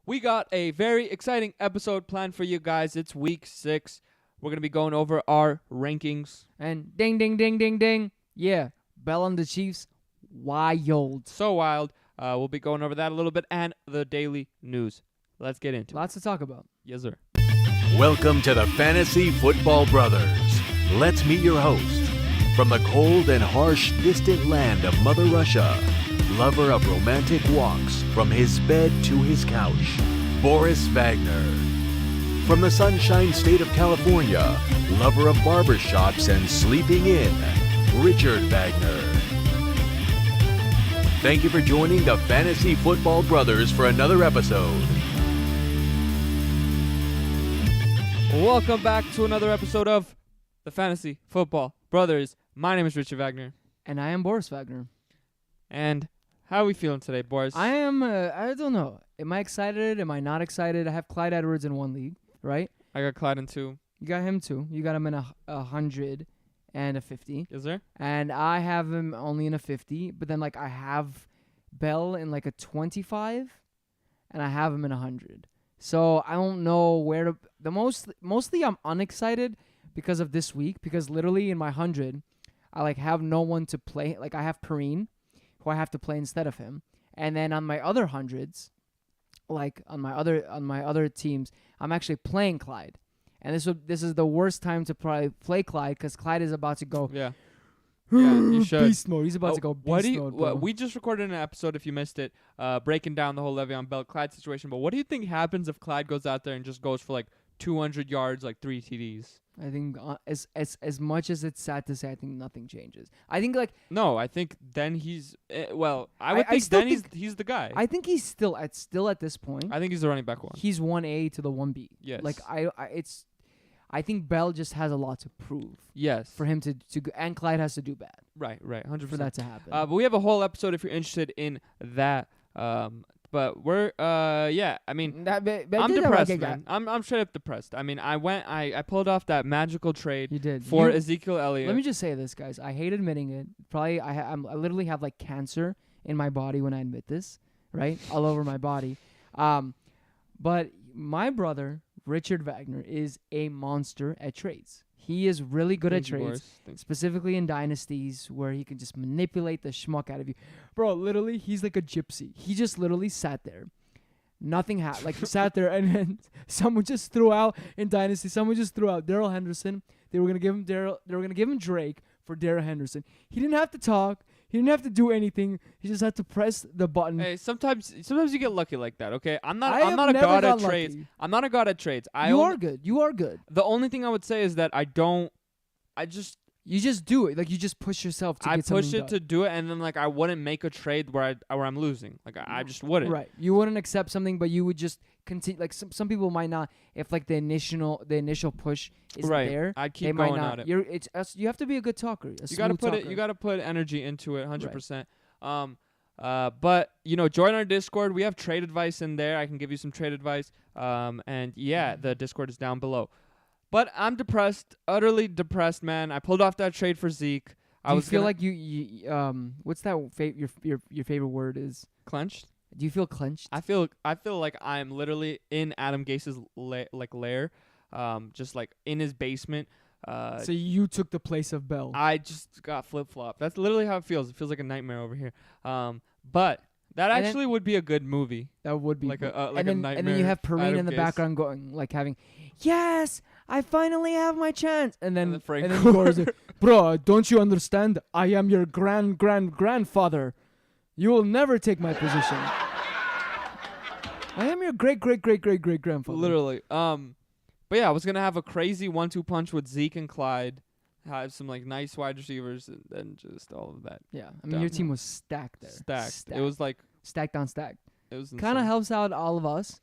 We got a very exciting episode planned for you guys. It's week 6. We're going to be going over our rankings. And ding, ding, ding, ding, ding. Yeah, Bell on the Chiefs, wild. So wild. We'll be going over that a little bit and the daily news. Let's get into it. Lots to talk about. Yes, sir. Welcome to the Fantasy Football Brothers. Let's meet your host. From the cold and harsh distant land of Mother Russia, lover of romantic walks from his bed to his couch, Boris Wagner. From the sunshine state of California, lover of barbershops and sleeping in, Richard Wagner. Thank you for joining the Fantasy Football Brothers for another episode. Welcome back to another episode of the Fantasy Football Brothers. My name is Richard Wagner. And I am Boris Wagner. And how are we feeling today, Boris? I am, I don't know. Am I excited? Am I not excited? I have Clyde Edwards in one league, right? I got Clyde in 2. You got him too. You got him in a 100 and a 50. Is there? And I have him only in a 50. But then, I have Bell in, a 25. And I have him in 100. So I don't know where to. Mostly I'm unexcited because of this week. Because literally in my 100, I have no one to play. I have Perrine, who I have to play instead of him. And then on my other 100s, on my other teams, I'm actually playing Clyde. And this is the worst time to probably play Clyde because Clyde is about to go. Yeah. Yeah, you should. Beast mode. He's about to go beast mode. Bro. We just recorded an episode, if you missed it, breaking down the whole VeonBell Clyde situation. But what do you think happens if Clyde goes out there and just goes for 200 yards, 3 TDs? I think as much as it's sad to say, I think nothing changes. I think no, I think then he's I would think he's the guy. I think he's still at this point. I think he's the running back 1. He's 1A to the 1B. Yes. I think Bell just has a lot to prove. Yes. For him to go, and Clyde has to do bad. Right, 100%. For that to happen. But we have a whole episode if you're interested in that. But we're I'm depressed, man. I'm straight up depressed. I mean, I pulled off that magical trade. You did. For Ezekiel Elliott. Let me just say this, guys. I hate admitting it. Probably I literally have cancer in my body when I admit this, right? All over my body. But my brother Richard Wagner is a monster at trades. He is really good at trades, specifically in dynasties where he can just manipulate the schmuck out of you. Bro, literally, he's like a gypsy. He just literally sat there. Nothing happened. He sat there, and then someone just threw out in dynasty. Someone just threw out Darrell Henderson. They were gonna give him Drake for Darrell Henderson. He didn't have to talk. He didn't have to do anything. He just had to press the button. Hey, sometimes you get lucky like that. Okay, I'm not a god at trades. I'm not a god at trades. You are good. You are good. The only thing I would say is that you just do it. You just push yourself to get something done. I push it to do it, and then I wouldn't make a trade where I'm losing. I just wouldn't. Right. You wouldn't accept something, but you would just continue. Some people might not. If the initial push is there, I'd keep going at it. You have to be a good talker. You gotta put energy into it, 100%. But join our Discord. We have trade advice in there. I can give you some trade advice. And the Discord is down below. But I'm depressed, utterly depressed, man. I pulled off that trade for Zeke. Do you feel like you what's that your favorite word is? Clenched? Do you feel clenched? I feel like I'm literally in Adam Gase's lair, just in his basement. So you took the place of Bell. I just got flip-flopped. That's literally how it feels. It feels like a nightmare over here. But that actually would be a good movie. That would be a nightmare. And then you have Perrine in the background going having, yes, I finally have my chance. And then Gore's like, bro, don't you understand? I am your grandfather. You will never take my position. I am your great grandfather. Literally. But yeah, I was gonna have a crazy 1-2 punch with Zeke and Clyde. Have some nice wide receivers and then just all of that. Yeah, I mean your team was stacked there. Stacked. It was stacked on stacked. It was kind of helps out all of us.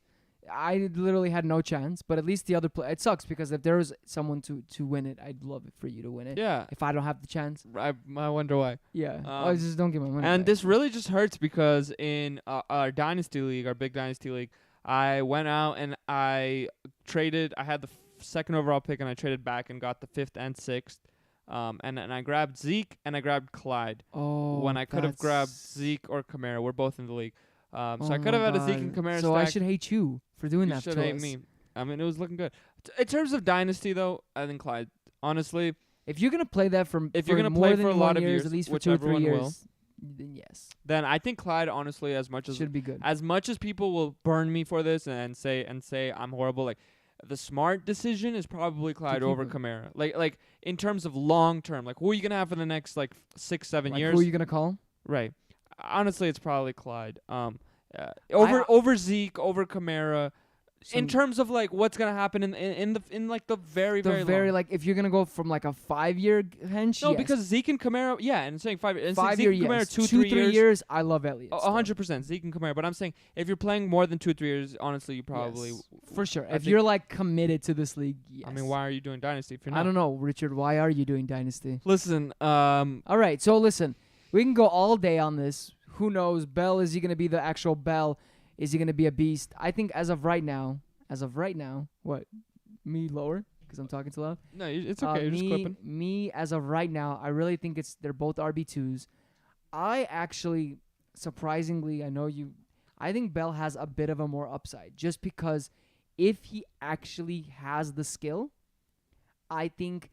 I literally had no chance, but at least the other it sucks because if there was someone to win it, I'd love it for you to win it. Yeah. If I don't have the chance, I wonder why. Yeah. I just don't get my money. And back. this really just hurts because in our dynasty league, our big dynasty league, I went out and I traded. I had the second overall pick and I traded back and got the 5th and 6th. And I grabbed Zeke and I grabbed Clyde. Oh. When I could have grabbed Zeke or Kamara. We're both in the league. So I could have had a Zeke and Kamara So stack. I should hate you for doing You that should to hate us. me. I mean, it was looking good. In terms of dynasty, though, I think Clyde. Honestly, If you're gonna play that if for you're gonna more play than for a lot 1 of years, years, at least for which 2 or 3 everyone years, will, then yes, then I think Clyde, honestly, as much should be good. people will burn me for this and say I'm horrible, like the smart decision is probably Clyde keep over him. Kamara. Like in terms of long term, like who are you gonna have for the next like 6-7 Like, years? who are you gonna call? Right. Honestly, it's probably Clyde. Over Zeke, over Kamara. In terms of like what's gonna happen in like the very long. like if you're gonna go from like a 5-year hench. No, yes. because Zeke and Kamara, yeah, and saying 5 years. 5 Zeke year, and Kamara, yes. 2-3 3 years. I love Elliott. 100% Zeke and Kamara. But I'm saying if you're playing more than 2-3 years, honestly, you probably for sure. I If think- you're like committed to this league, yes. I mean, why are you doing dynasty if you're not? I don't know, Richard. Why are you doing dynasty? Listen, All right, so listen, we can go all day on this. Who knows? Bell, is he gonna be the actual Bell? Is he gonna be a beast? I think as of right now, what? Me lower because I'm talking too loud. no, it's okay. You're just clipping. Me as of right now, I really think they're both RB2s. I actually, surprisingly, I think Bell has a bit of a more upside just because if he actually has the skill, I think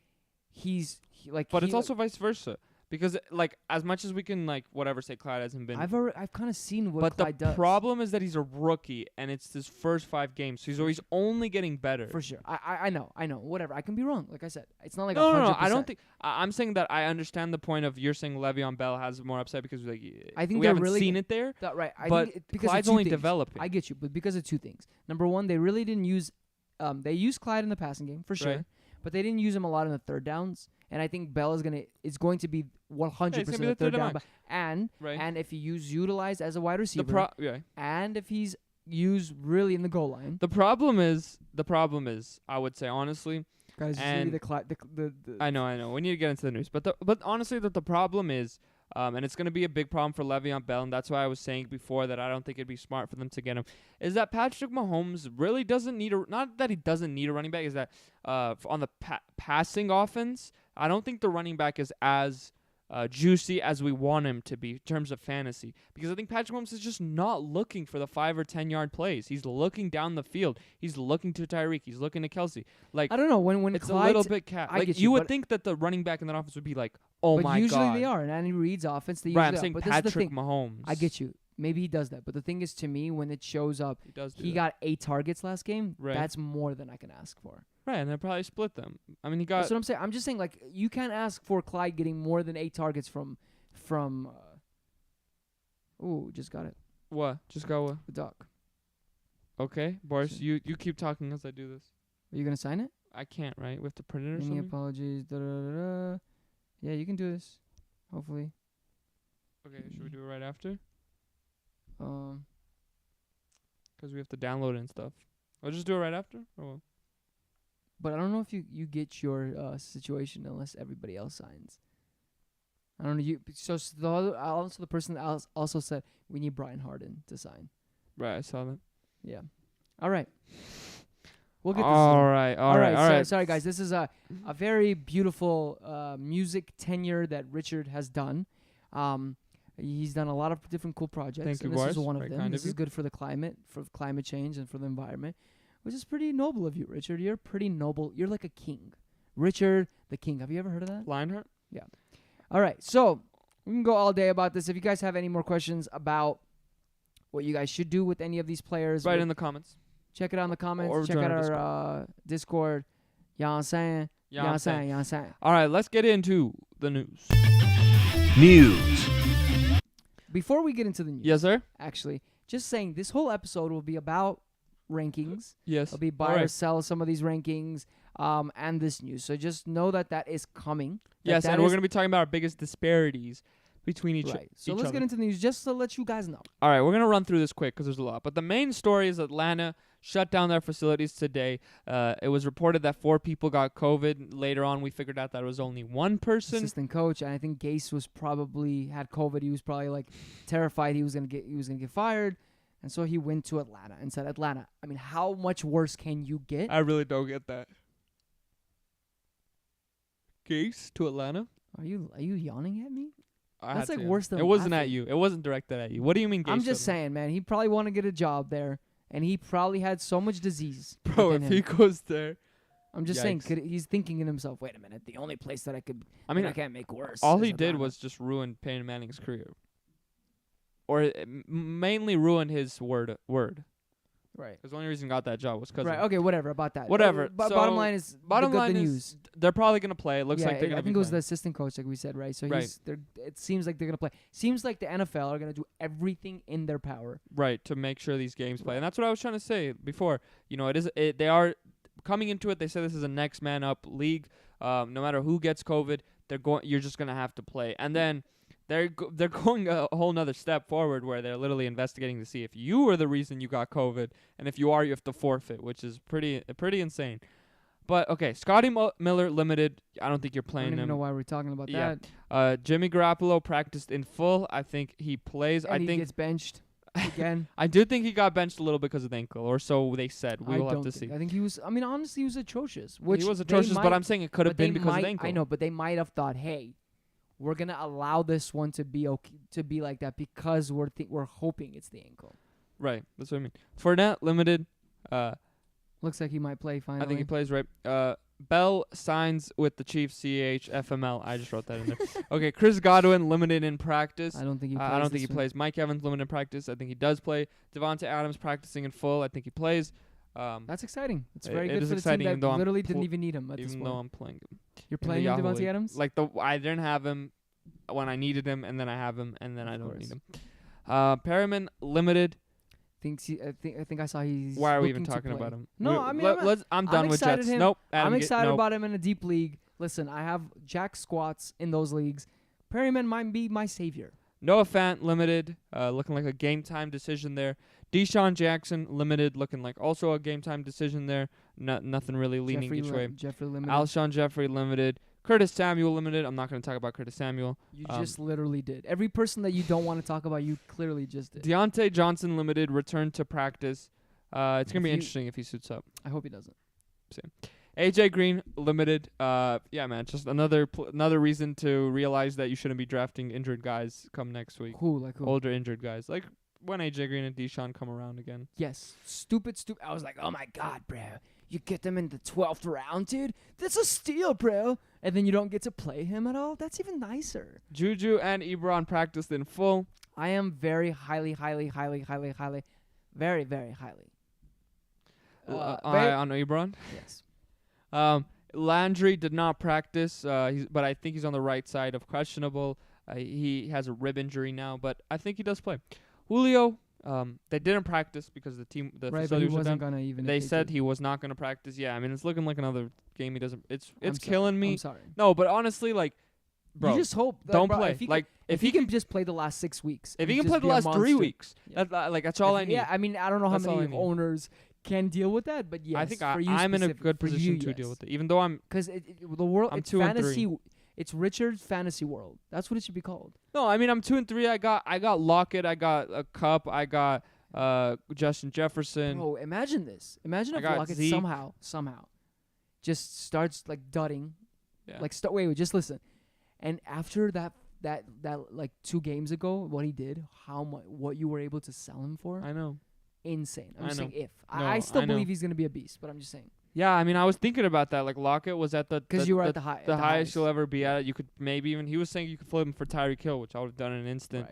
But it's also vice versa. Because like as much as we can like whatever say Clyde hasn't been, I've kind of seen what but Clyde the does. problem is that he's a rookie and it's his first 5 games, so he's only getting better. For sure. I know. Whatever. I can be wrong. Like I said, it's not like No. 100%. I don't think. I'm saying that I understand the point of you're saying VeonBell has more upside because like I think we they're haven't really seen it there. right. But think because Clyde's of two only things. developing. I get you, but because of 2 things. Number one, they really didn't use. They used Clyde in the passing game for sure, Right. but they didn't use him a lot in the third downs. And I think Bell is going to be 100% be the the third third down. down. And Right. and if he's utilized as a wide receiver, and if he's used really in the goal line, The problem is, I would say honestly, guys, you see and the I know. We need to get into the news, but honestly, the problem is, and it's going to be a big problem for Le'Veon Bell, and that's why I was saying before that I don't think it'd be smart for them to get him. Is that Patrick Mahomes really doesn't need not that he doesn't need a running back, is that on the passing offense, I don't think the running back is as juicy as we want him to be in terms of fantasy, because I think Patrick Mahomes is just not looking for the 5 or 10 yard plays. He's looking down the field. He's looking to Tyreek. He's looking to Kelsey. Like I don't know when it's Clyde's, a little bit I like get you would but- think that the running back in that offense would be like, oh but my usually god. they are. And Andy Reid's offense, they Right, I'm usually saying are. But this is the Patrick thing. Mahomes. I get you. Maybe he does that. But the thing is, to me, when it shows up, He does. he got 8 targets last game. Right. That's more than I can ask for. right, and they probably split them. I mean, he That's got. what I'm saying. I'm just saying, like, you can't ask for Clyde getting more than 8 targets from. Just got it. What? Just got what? The duck. Okay, Boris, you keep talking as I do this. Are you gonna sign it? I can't, right? We have to print it or Any something. apologies? Yeah, you can do this. Hopefully. Okay, should we do it right after? Um. Because we have to download it and stuff. I'll just do it right after. Or what? But I don't know if you get your situation unless everybody else signs. I don't know. The person else also said we need Brian Harden to sign. Right, I saw that. Yeah. All right. We'll get this. All right. Sorry, guys. This is a very beautiful music tenure that Richard has done. He's done a lot of different cool projects. Thank you, and this Boris. is one of Very them. kind This of is you. good for the climate change, and for the environment, which is pretty noble of you, Richard. You're pretty noble. You're like a king. Richard the King. Have you ever heard of that? Lionheart? All right. So we can go all day about this. If you guys have any more questions about what you guys should do with any of these players, Right in the comments. check it out in the comments. Or Check join out our our Discord. You know what I'm saying? You know what I'm saying? You know what I'm saying? All right, let's get into the news. News. Before we get into the news, Yes, sir? actually, just saying this whole episode will be about rankings. Yes. It'll be buy All or right. sell some of these rankings, and this news. So just know that is coming. Yes, that and we're is- going to be talking about our biggest disparities between each right. So each let's other. get into the news just to let you guys know. All right, we're going to run through this quick because there's a lot. But the main story is Atlanta shut down their facilities today. It was reported that 4 people got COVID. Later on, we figured out that it was only one person. Assistant coach, and I think Gase was probably had COVID. He was probably like terrified he was gonna get fired, and so he went to Atlanta and said, "Atlanta, I mean, how much worse can you get?" I really don't get that. Gase to Atlanta? Are you yawning at me? That's like worse than It wasn't at laughing. you. It wasn't directed at you. What do you mean gay I'm just shuttle? saying, man. He probably want to get a job there, and he probably had so much disease. Bro, within if him. he goes there. I'm just saying, Yikes. he's thinking in himself, wait a minute, the only place that I I can't make worse. all is he did Atlanta." was just ruin Peyton Manning's career. Or mainly ruin his word. Right. Because the only reason he got that job was because Right. Okay. Whatever about that. Whatever. Bottom So, line is bottom the line good is news. they're probably going to play. It looks Yeah, like they're going I to be think it was the playing. assistant coach, like we said, right? So Right. it seems like they're gonna play. Seems like the NFL are gonna do everything in their power. Right, to make sure these games play. And that's what I was trying to say before. You know, they are coming into it. They say this is a next man up league. No matter who gets COVID, you're just going to have to play. And then they're going a whole nother step forward where they're literally investigating to see if you were the reason you got COVID, and if you are, you have to forfeit, which is pretty insane. But okay, Scotty Miller limited. I don't think you're I playing don't even him. know why we're talking about Yeah. that. Jimmy Garoppolo practiced in full. I think he plays. And he gets benched again. I do think he got benched a little because of the ankle, or so they said. We will have to see. I think he was. I mean, honestly, he was atrocious. Which He was they atrocious, might- but I'm saying it could have but they been because of the might- ankle. I know, but they might have thought, hey, we're gonna allow this one to be okay, to be like that because we're hoping it's the ankle. Right, that's what I mean. Fournette limited. Looks like he might play finally. I think he plays right. Bell signs with the Chiefs. CHFML. I just wrote that in there. Okay, Chris Godwin limited in practice. I don't think he plays. I don't think he this one. plays. Mike Evans limited in practice. I think he does play. Devontae Adams practicing in full. I think he plays. That's exciting. It's It- very it good is for the exciting, team even though that I'm literally pl- didn't even need him at this even point. though I'm playing him. You're in the playing him, Yahoo Devontae League. Adams? Like I didn't have him when I needed him, and then I have him, and then I Of don't course. need him. Perriman limited. I think I saw he's. Why are we even looking to talking play. about him? No, I mean, I'm done with excited Jets. him. Nope. I'm excited nope. about him in a deep league. Listen, I have jack squats in those leagues. Perryman might be my savior. Noah Fant limited, looking like a game time decision there. Deshaun Jackson limited, looking like also a game time decision there. Nothing really leaning each way. Jeffrey limited. Alshon Jeffrey limited. Curtis Samuel limited. I'm not going to talk about Curtis Samuel. You just literally did. Every person that you don't want to talk about, you clearly just did. Deontay Johnson limited, returned to practice. It's going to be If interesting if he suits up. I hope he doesn't. AJ Green limited. Yeah, man, just another reason to realize that you shouldn't be drafting injured guys come next week. Who? Older injured guys. Like when AJ Green and Deshaun come around again. Yes. Stupid. I was like, oh my God, bro. You get them in the 12th round, dude. That's a steal, bro. And then you don't get to play him at all. That's even nicer. Juju and Ebron practiced in full. I am very highly, very, very highly. On Ebron. Yes. Landry did not practice, but I think he's on the right side of questionable. He has a rib injury now, but I think he does play. Julio, they didn't practice because the Right, but facility he was wasn't down. gonna even. They if said did. he was not going to practice. Yeah, I mean, it's looking like another game he doesn't. It's I'm killing me. I'm sorry. No, but honestly, like, bro, you just hope. don't bro, play. If he Like, if he can just play the last 6 weeks. if and he can just play the be a last 3 monster. weeks, Yeah. that's all I need. Yeah, I mean, I don't know how That's all I many need. owners can deal with that, but yes, I think for you I'm in a specific- good for position you, to yes. deal with it, even though I'm. Because the world, I'm it's 2 and 3. fantasy. It's Richard's fantasy world. That's what it should be called. No, I mean I'm 2 and 3. I got Lockett. I got a Cup. I got Justin Jefferson. Bro, imagine this. Imagine I if got Lockett Zeke. somehow just starts like dudding. Yeah. Like wait, just listen. And after that like 2 games ago, what he did, what you were able to sell him for, I know. insane. I'm I just know. saying if. No, I still I know. believe he's gonna be a beast, but I'm just saying. Yeah, I mean I was thinking about that. Like Lockett was at the Because you were at the high. the highest you'll ever be at. You could maybe even he was saying you could flip him for Tyreek Hill, which I would have done in an instant.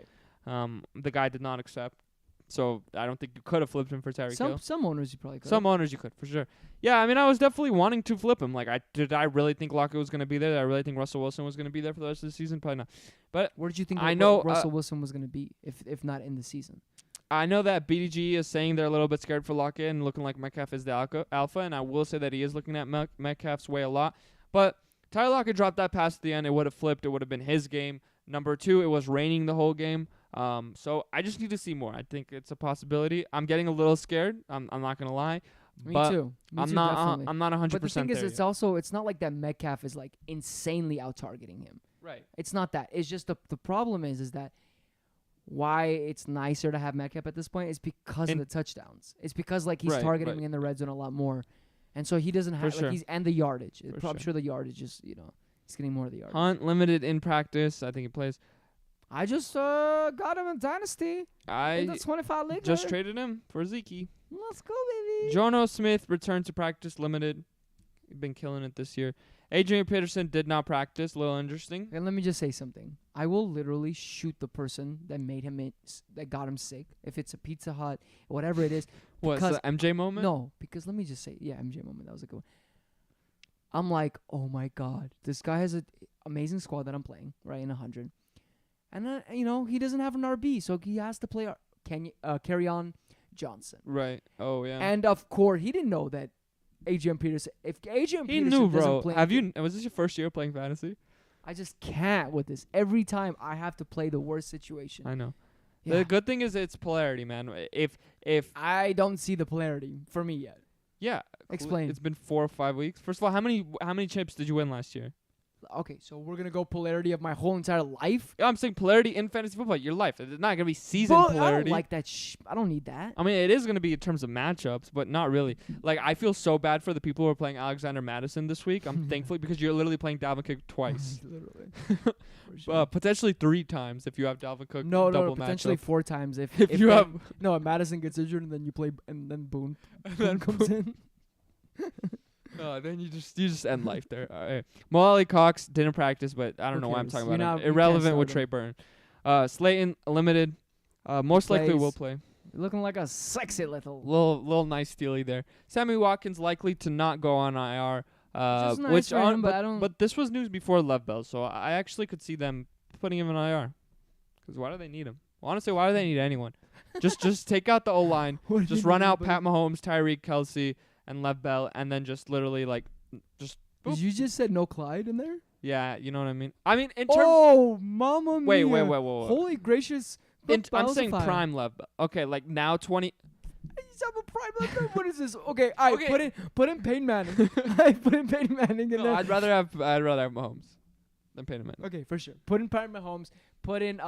Right. The guy did not accept, so I don't think you could have flipped him for Tyreek Hill. Some owners you probably could. Some owners you could for sure. Yeah, I mean I was definitely wanting to flip him. Like I really think Lockett was gonna be there. Did I really think Russell Wilson was gonna be there for the rest of the season? Probably not. But Where did you think I know, Russell Wilson was gonna be if not in the season? I know that BDG is saying they're a little bit scared for Lockett and looking like Metcalf is the alpha, and I will say that he is looking at Metcalf's way a lot. But Tyler Lockett dropped that pass at the end. It would have flipped. It would have been his game. Number 2, it was raining the whole game. So I just need to see more. I think it's a possibility. I'm getting a little scared. I'm not gonna lie. Me But too. I'm too, not. definitely. I'm not 100% But the thing is, there it's yet. also it's not like that Metcalf is like insanely out targeting him. Right. It's not that. It's just the problem is that why it's nicer to have Metcalf at this point is because of And- the touchdowns. It's because like he's Right, targeting right. me in the red zone a lot more, and so he doesn't have sure. like he's and the yardage. For I'm sure the yardage is he's getting more of the yardage. Hunt limited in practice. I think he plays. I just got him in Dynasty. In the I 25 league. just traded him for Zeke. Let's go, baby. Jono Smith returned to practice limited. He's been killing it this year. Adrian Peterson did not practice. A little interesting. And let me just say something. I will literally shoot the person that made him that got him sick. If it's a Pizza Hut, whatever it is. What's the MJ moment? No, because let me just say, yeah, MJ moment. That was a good one. I'm like, oh my god, this guy has an amazing squad that I'm playing right in 100, and he doesn't have an RB, so he has to play carry on Johnson. Right. Oh yeah. And of course, he didn't know that Adrian Peterson. If Adrian He Peterson knew, doesn't bro. play, Was this your first year playing fantasy? I just can't with this. Every time I have to play the worst situation. I know. Yeah. The good thing is it's polarity, man. If I don't see the polarity for me yet. yeah, Explain. It's been 4 or 5 weeks. First of all, how many chips did you win last year? Okay, so we're gonna go polarity of my whole entire life. Yeah, I'm saying polarity in fantasy football. Your life. It's not gonna be season But polarity. I don't like that. I don't need that. I mean, it is going to be in terms of matchups, but not really. Like, I feel so bad for the people who are playing Alexander Madison this week. I'm thankful because you're literally playing Dalvin Cook twice. Literally. For sure. Potentially 3 times if you have Dalvin Cook No, double potentially matchup. 4 times if you have if Madison gets injured and then you play and then Boone comes in. then you just end life there. All right. Molly Cox didn't practice, but I don't know why I'm talking about him. Irrelevant with Trey Burton. Slayton limited. Most likely will play. Looking like a sexy little. Little nice steely there. Sammy Watkins likely to not go on IR. Which is nice for him, but I don't. But this was news before VeonBell, so I actually could see them putting him in IR. Because why do they need him? Well, honestly, why do they need anyone? just take out the O line. Just run out Pat Mahomes, Tyreek Kelsey, and VeonBell, and then just literally just. Did you just said no Clyde in there? Yeah, you know what I mean. I mean in terms. Oh, mama mia! Wait. Holy gracious! I'm saying prime VeonBell. Okay, like now 20. What is this? Okay, all right. Okay. Put in Peyton Manning. Put in Peyton Manning in No, there. I'd rather have Mahomes than Peyton Manning. Okay, for sure. Put in Pat Mahomes. Put in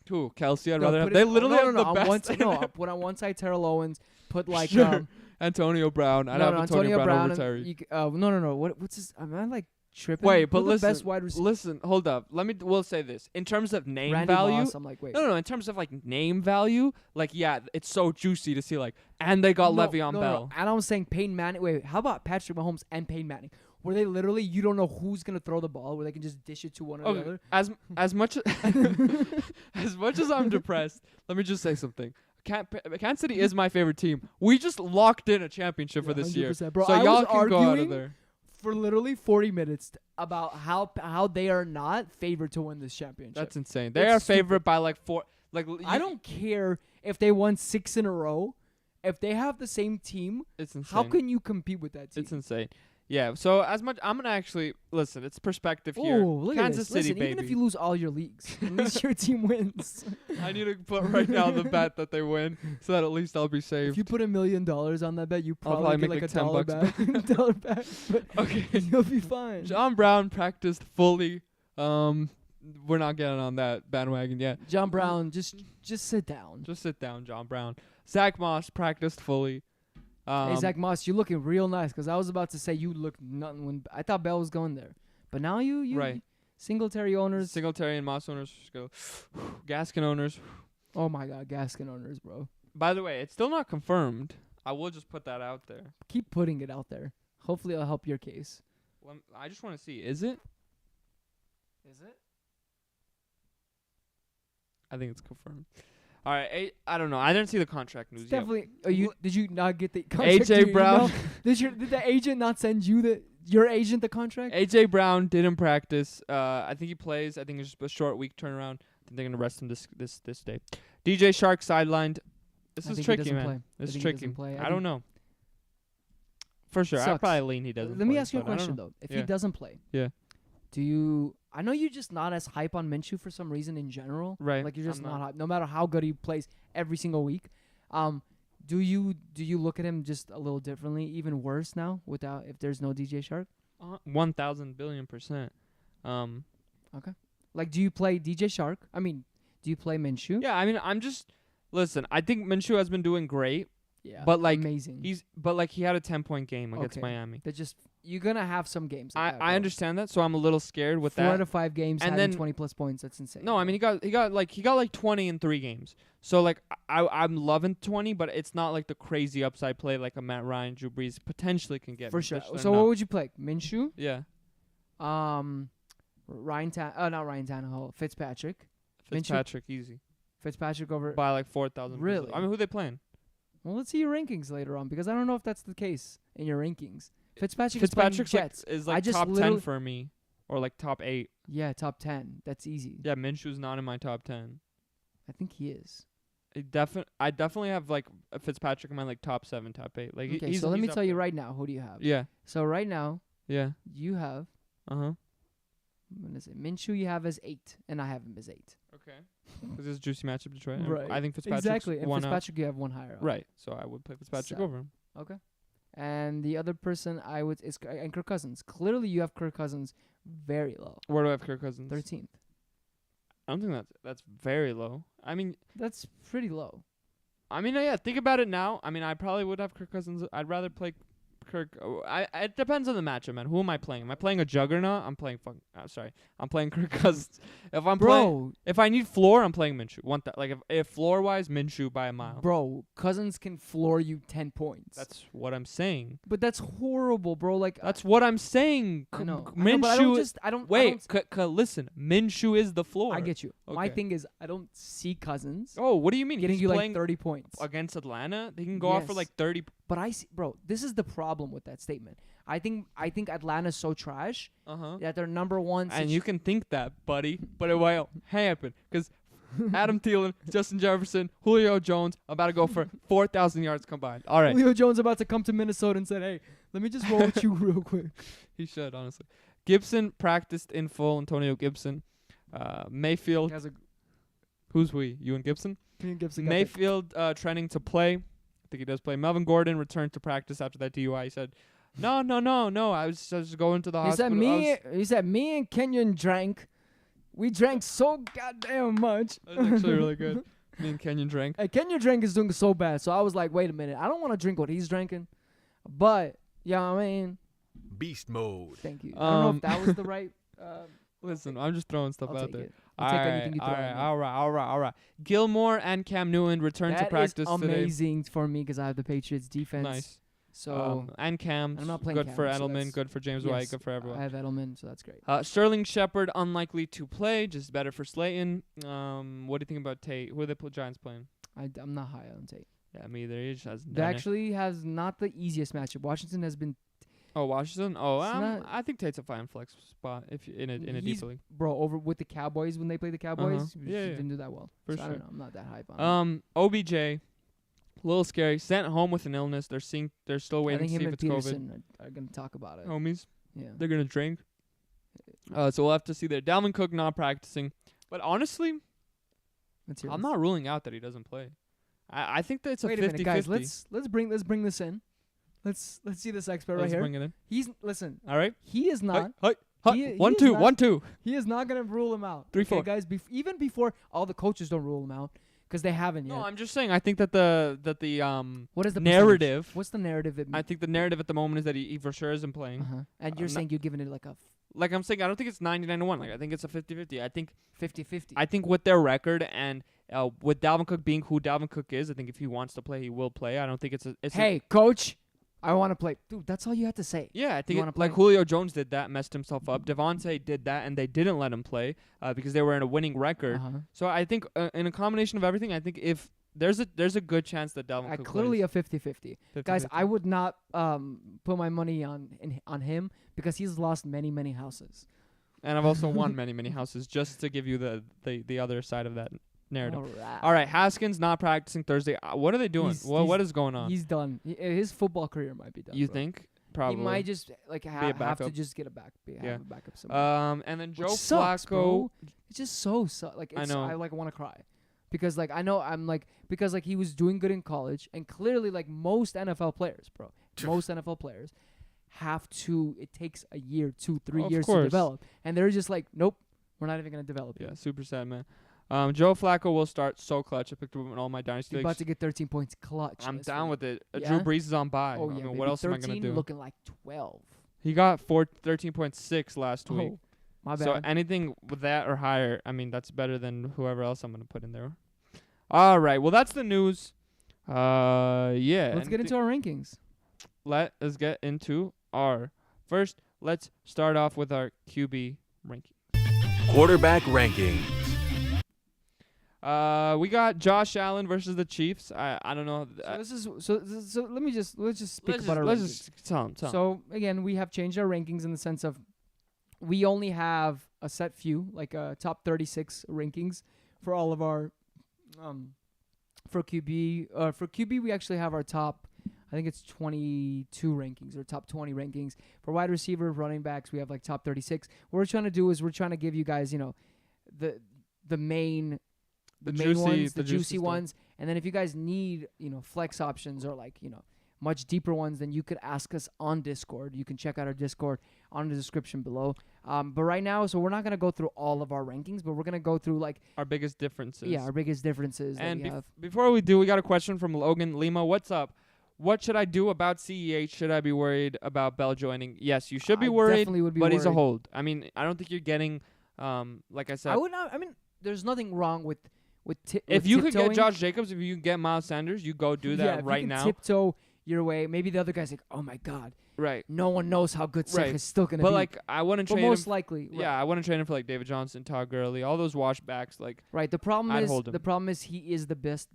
Who? Kelsey. I'd no, rather have. put They in- literally no, have no, the on best. one side, no, I'll put on one side Terrell Owens. Put like Sure. Antonio Brown. I'd have Antonio Brown over and Tyreek. no. What's his? Am I like tripping? Wait, but Who the listen. best wide receiver. Listen, hold up. We'll say this. In terms of name Randy value. Moss, I'm like, wait. No. In terms of like name value, like yeah, it's so juicy to see like, and they got Le'Veon Bell. No. And I'm saying Peyton Manning. Wait, how about Patrick Mahomes and Peyton Manning? Where they literally, you don't know who's gonna throw the ball, where they can just dish it to one or the other. As much as much as I'm depressed, let me just say something. Kansas City is my favorite team. We just locked in a championship for this year, 100%, bro. so I y'all was can go out of arguing there. for literally 40 minutes about how they are not favored to win this championship. That's insane. They It's are stupid. favored by like 4. Like I don't care if they won 6 in a row. If they have the same team, It's insane. how can you compete with that team? It's insane. Yeah. So as much, I'm gonna actually listen. It's perspective here. Oh, look Kansas at this. City, Listen, baby. even if you lose all your leagues, at least your team wins. I need to put right now the bet that they win, so that at least I'll be saved. If you put $1 million on that bet, you I'll probably probably get make like like $1 $10 back. $1 back. But Okay. you'll be fine. John Brown practiced fully. We're not getting on that bandwagon yet. John Brown, just sit down. Just sit down, John Brown. Zach Moss practiced fully. Hey, Zach Moss, you're looking real nice. Because I was about to say you look nothing when I thought Bell was going there. But now you Right. Singletary owners. Singletary and Moss owners go. Gaskin owners. Oh, my God. Gaskin owners, bro. By the way, it's still not confirmed. I will just put that out there. Keep putting it out there. Hopefully it'll help your case. I just want to see. Is it? Is it? I think it's confirmed. All right. I don't know. I didn't see the contract news yet. Definitely. Did you not get the contract? to AJ your Brown. email? Did the agent not send you your agent the contract? AJ Brown didn't practice. I think he plays. I think it's just a short week turnaround. I think they're gonna rest him this day. DJ Shark sidelined. This I is think he tricky, doesn't man. play. This I is think he tricky. doesn't play. I don't know. For sure, I Sucks. probably lean he doesn't. Let me play, ask you a but I don't question know. though. If Yeah. he doesn't play, Yeah. do you? I know you're just not as hype on Minshew for some reason in general. Right. Like you're just I'm not not. hype, no matter how good he plays every single week. Do you look at him just a little differently, even worse now without if there's no DJ Shark? 1,000 billion%. Okay. Like, do you play DJ Shark? I mean, do you play Minshew? Yeah, I mean, listen. I think Minshew has been doing great, Yeah. but like amazing. he had a 10-point game against Okay. Miami. That just you're gonna have some games. Like that, I bro. understand that, so I'm a little scared with 4 that. out of 5 games And having then- 20+ points. That's insane. No, I mean he got like 20 in 3 games. So like I'm loving 20, but it's not like the crazy upside play like a Matt Ryan, Drew Brees potentially can get. for me, sure. which they're So not. what would you play? Minshew, Yeah, not Ryan Tannehill, Fitzpatrick Fitzpatrick easy over. by like 4,000. Really? I mean, who they playing? Well, let's see your rankings later on because I don't know if that's the case in your rankings. Fitzpatrick's Fitzpatrick's playing Jets. is I like just top 10 literally- for me, or like top 8. Yeah, top 10. That's easy. Yeah, Minshew's not in my top 10. I think he is. I definitely have like a Fitzpatrick in my like top 7, top 8. Like Okay, he's, so let he's me up tell you there. right now. Who do you have? Yeah, So right now yeah, you have. I'm What is it? Minshew you have as 8, and I have him as 8. Okay. Because it's a juicy matchup, Detroit. and Right. I think Fitzpatrick's Exactly. And one up. Fitzpatrick you have one higher. Up. Right. So I would play Fitzpatrick So- over him. Okay. And the other person I would is and Kirk Cousins. Clearly you have Kirk Cousins very low. Where do I have Kirk Cousins? 13th. I don't think that's very low. I mean, That's pretty low. yeah. Think about it now. I mean, I probably would have Kirk Cousins. I'd rather play Kirk. It depends on the matchup, man. Who am I playing? Am I playing a juggernaut? I'm playing I'm playing Kirk Cousins. If I'm playing, if I need floor, I'm playing Minshew. If floor wise, Minshew by a mile. Bro, Cousins can floor you 10 points. That's what I'm saying. But that's horrible, bro. Like That's what I'm saying. I know. Minshew. But I don't just I don't Wait, listen. Minshew is the floor. I get you. My Okay. thing is I don't see Cousins Oh, what do you mean? getting He's you like playing 30 points. against Atlanta. They can go off for Yes. like 30. But I see, bro, this is the problem with that statement. I think Atlanta's so trash that they're number 1 And you can think that, buddy, but it won't happen because Adam Thielen, Justin Jefferson, Julio Jones about to go for 4,000 yards combined. All right, Julio Jones about to come to Minnesota and said, "Hey, let me just roll with you real quick." he should honestly. Gibson practiced in full. Antonio Gibson, Mayfield. He has a Who's we? You and Gibson. me and Gibson got Mayfield trending to play. I think he does play. Melvin Gordon returned to practice after that DUI. He said, "No. I was just going to the He hospital." he said me and Kenyon drank. We drank so goddamn much. That was actually really good. Me and Kenyon drank. Hey, Kenyon drank is doing so bad. So I was like, wait a minute. I don't want to drink what he's drinking. But, yeah, I mean, Beast mode. thank you. I don't know if that was the right. Listen, I'm just throwing stuff I'll out take there. it. I'll take anything you throw at me. All right. Gilmore and Cam Newton returned to That is practice today. amazing for me because I have the Patriots defense. Nice. So And Cam, I'm not playing good Cam, for so Edelman, that's- good for James yes, White, good for everyone. I have Edelman, so that's great. Sterling Shepard unlikely to play, just better for Slayton. What do you think about Tate? Who are the Giants playing? I'm not high on Tate. Yeah, me either. He just hasn't They done it. actually has not the easiest matchup. Washington has been, Oh, Washington. Oh, It's not- I think Tate's a fine flex spot if you, in a deep He's- league. bro, over with the Cowboys when they played the Cowboys. Yeah, He yeah. didn't do that well. For So I sure. don't know. I'm not that hype on him. OBJ, a little scary. Sent home with an illness. They're still I waiting think to him see if and it's COVID. Peterson are going to talk about it. Homies, Yeah. they're gonna drink. So we'll have to see there. Dalvin Cook not practicing, but honestly, Let's hear I'm this. not ruling out that he doesn't play. I think that it's Wait a a minute, 50-50. guys. Let's bring this in. Let's see this expert right Let's here. bring it in. Listen. All right. He is not. Hi. He- One, he is two, not- 1, 2. He is not gonna rule him out. 3, okay, 4. guys. Even before all the coaches don't rule him out because they haven't yet. No, I'm just saying. I think that the What is the narrative. percentage? What's the narrative? I think the narrative at the moment is that he for sure isn't playing. And you're I'm saying you're giving it like a Like I'm saying, I don't think it's 99-1. Like I think it's a 50-50. 50-50. I think with their record and with Dalvin Cook being who Dalvin Cook is, I think if he wants to play, he will play. I don't think it's Hey, coach, I want to play. Dude, that's all you have to say. Yeah, I think wanna like play? Julio Jones did that, messed himself up. Devontae did that, and they didn't let him play because they were in a winning record. Uh-huh. So I think in a combination of everything, I think if there's a good chance that Dalvin Cook Clearly plays. a 50-50. Guys, I would not put my money on him because he's lost many houses. And I've also won many houses just to give you the other side of that narrative. Alright. All right, Haskins not practicing Thursday. What are they doing? What is going on? He's done. His football career might be done. You bro. think? Probably. He might just like have to backup. just get a back. Have Yeah. a backup somewhere. And then Which Joe sucks, Flacco. bro. It's just so like I it's, know. I like want to cry because like I know I'm like because like he was doing good in college and clearly like most NFL players, bro, most NFL players have to. It takes a year, 2, 3 Of years to course. develop, and they're just like, nope, we're not even gonna develop Yeah, it. super sad, man. Joe Flacco will start so clutch. I picked him up in all my dynasty You're leagues. about to get 13 points clutch. I'm this down week. with it. Yeah? Drew Brees is on bye. Oh I yeah, mean, baby. what else am I 13 gonna do? looking like 12. He got 13.6 last week. Oh, my bad. So anything with that or higher, I mean, that's better than whoever else I'm going to put in there. All right. Well, that's the news. Yeah. Let's get into our rankings. Let us get into our first. Let's start off with our QB ranking. Quarterback rankings. We got Josh Allen versus the Chiefs. I don't know. So let's just speak about our let's rankings. just tell him. So again, we have changed our rankings in the sense of we only have a set few, like top 36 rankings for all of our for QB. For QB, we actually have our top, I think it's 22 rankings or top 20 rankings. For wide receiver, running backs, we have like top 36. What we're trying to do is we're trying to give you guys, the main ones, the juicy ones. And then if you guys need, flex options or like, much deeper ones, then you could ask us on Discord. You can check out our Discord on the description below. But right now, so we're not going to go through all of our rankings, but we're going to go through like our biggest differences. Yeah, our biggest differences. And before we do, we got a question from Logan Lima. What's up? What should I do about CEH? Should I be worried about Bell joining? Yes, you should be worried, definitely would be but he's a worried. hold. I mean, I don't think you're getting, like I said. I would not. I mean, there's nothing wrong with if you could get tiptoeing. Josh Jacobs, if you could get Miles Sanders, you go do that Yeah, if right you can now. tiptoe your way. Maybe the other guy's like, oh my god, Right. no one knows how good Seth Right. is still gonna But be. like, I wouldn't but trade most him. likely, right. Yeah, I wouldn't trade him for like David Johnson, Todd Gurley, all those washbacks. Like, Right. The problem I'd is hold him. he is the best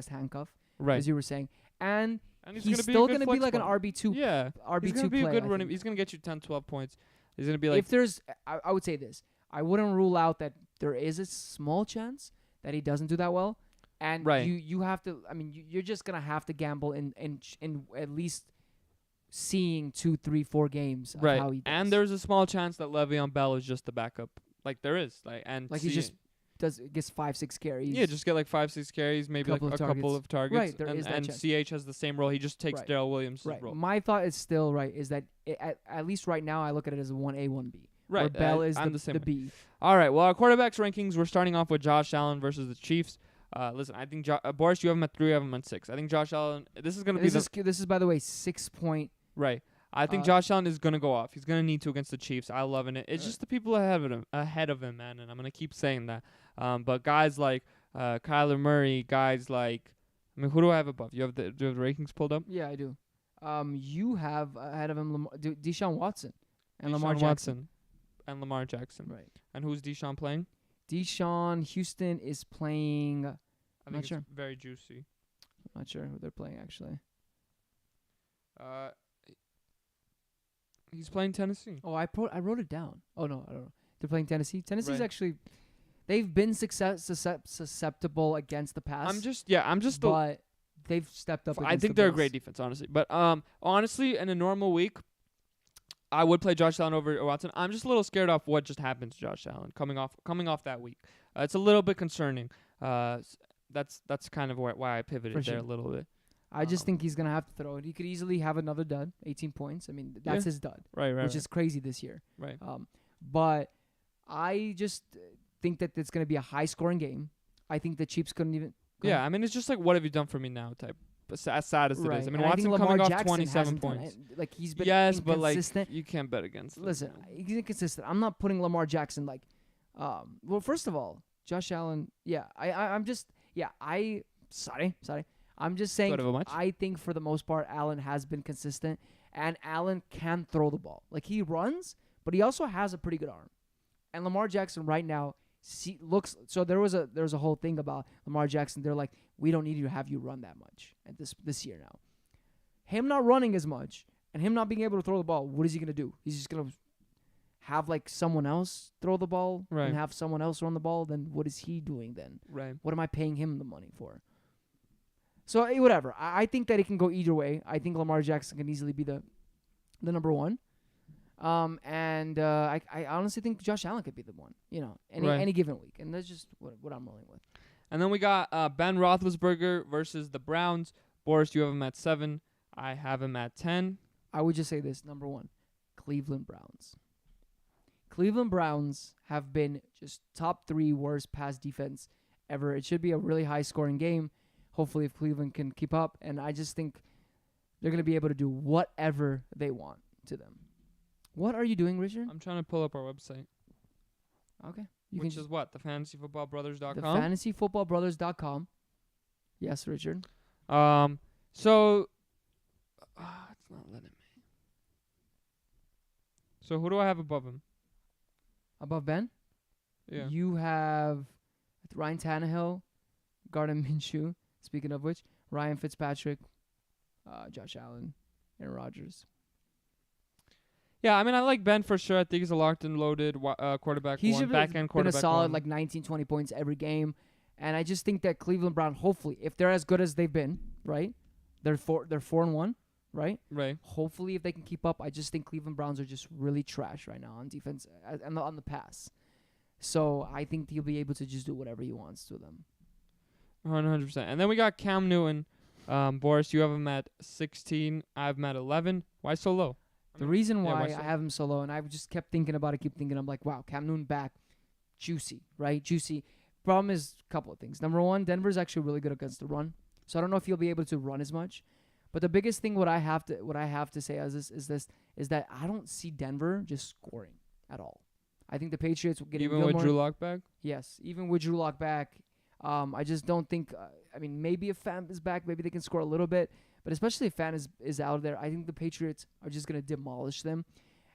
handcuff, right. as you were saying, and And he's gonna still be a good gonna be flex like an player. RB2. Yeah. RB2 He's gonna be play, a good I running. think. He's gonna get you 10, 12 points. He's gonna be like, If there's, I would say this. I wouldn't rule out that there is a small chance that he doesn't do that well, and Right. you have to. I mean, you're just gonna have to gamble in at least seeing 2, 3, 4 games of right. how he does. And there's a small chance that VeonBell is just the backup. Like there is. Like he just gets 5, 6 carries. Yeah, just get like 5, 6 carries, maybe like Couple a of couple of targets. Right, there and is that and chance. CH has the same role. He just takes Right. Darrell Williams' Right. role. My thought is still right. Is that at least right now I look at it as a 1A, 1B. Where Right. Bell is I'm the same the way. B. All right. Well, our quarterbacks rankings. We're starting off with Josh Allen versus the Chiefs. Listen, I think Boris, you have him at 3, I have him at 6. I think Josh Allen. This is gonna be This is by the way 6 point. right. I think Josh Allen is gonna go off. He's gonna need to against the Chiefs. I love it. It's just the people ahead of him, man. And I'm gonna keep saying that. But guys like Kyler Murray, guys like, I mean, who do I have above? Do you have the rankings pulled up? Yeah, I do. You have ahead of him Deshaun Watson and Deshaun Lamar Jackson. Watson and Lamar Jackson. Right. And who's Deshaun playing? Deshaun Houston is playing. I Not think sure. it's very juicy. Not sure who they're playing actually. He's playing Tennessee. Oh, I wrote it down. Oh no, I don't know. They're playing Tennessee. Tennessee's Right. actually, they've been susceptible against the pass. But they've stepped up. I against think the they're a Bills. great defense, honestly. But honestly, in a normal week, I would play Josh Allen over Watson. I'm just a little scared off what just happened to Josh Allen coming off that week. It's a little bit concerning. That's kind of why I pivoted For there sure. a little bit. I just think he's gonna have to throw it. He could easily have another dud, 18 points. I mean, that's Yeah. his dud, Right. which is crazy this year. right. But I just think that it's gonna be a high-scoring game. I think the Chiefs couldn't even. go Yeah, ahead. I mean, it's just like, what have you done for me now type. As sad as it Right. is. I mean, And Watson think Lamar coming off Jackson 27 hasn't done points. it. Like he's been Yes, but like inconsistent. you can't bet against. them. Listen, he's inconsistent. I'm not putting Lamar Jackson like. Well, first of all, Josh Allen. Yeah, I'm just. Yeah, Sorry. I'm just saying. Whatever, much. I think for the most part, Allen has been consistent, and Allen can throw the ball. Like he runs, but he also has a pretty good arm. And Lamar Jackson right now looks. So there was a whole thing about Lamar Jackson. They're like, we don't need to have you run that much at this year now. Him not running as much and him not being able to throw the ball. What is he gonna do? He's just gonna have like someone else throw the ball Right. and have someone else run the ball. Then what is he doing then? Right. What am I paying him the money for? So whatever. I think that it can go either way. I think Lamar Jackson can easily be the number one. And I honestly think Josh Allen could be the one. Any given week, and that's just what I'm rolling with. And then we got Ben Roethlisberger versus the Browns. Boris, you have him at 7. I have him at 10. I would just say this: number one, Cleveland Browns. Cleveland Browns have been just top 3 worst pass defense ever. It should be a really high-scoring game. Hopefully, if Cleveland can keep up, and I just think they're going to be able to do whatever they want to them. What are you doing, Richard? I'm trying to pull up our website. Okay. Which is what? The fantasyfootballbrothers.com? The fantasyfootballbrothers.com. Yes, Richard. So it's not letting me. So who do I have above him? Above Ben? Yeah. You have Ryan Tannehill, Gardner Minshew, speaking of which, Ryan Fitzpatrick, Josh Allen, Aaron Rodgers. Yeah, I mean, I like Ben for sure. I think he's a locked and loaded quarterback. He's back-end quarterback. been a solid 19, 20 points every game. And I just think that Cleveland Brown, hopefully, if they're as good as they've been, right? They're 4-1, right? Right. Hopefully, if they can keep up, I just think Cleveland Browns are just really trash right now on defense and on the pass. So I think he'll be able to just do whatever he wants to them. 100%. And then we got Cam Newton. Boris, you have him at 16. I have him at 11. Why so low? The reason why I have him so low, and I just kept thinking about it, I'm like, wow, Cam Newton back. Juicy, right? Juicy. Problem is a couple of things. Number one, Denver's actually really good against the run. So I don't know if he'll be able to run as much. But the biggest thing what I have to say is that I don't see Denver just scoring at all. I think the Patriots will get even with Drew Lock back? Yes, even with Drew Lock back. I just don't think maybe if Fant is back, maybe they can score a little bit. But especially if Fant is out there, I think the Patriots are just going to demolish them.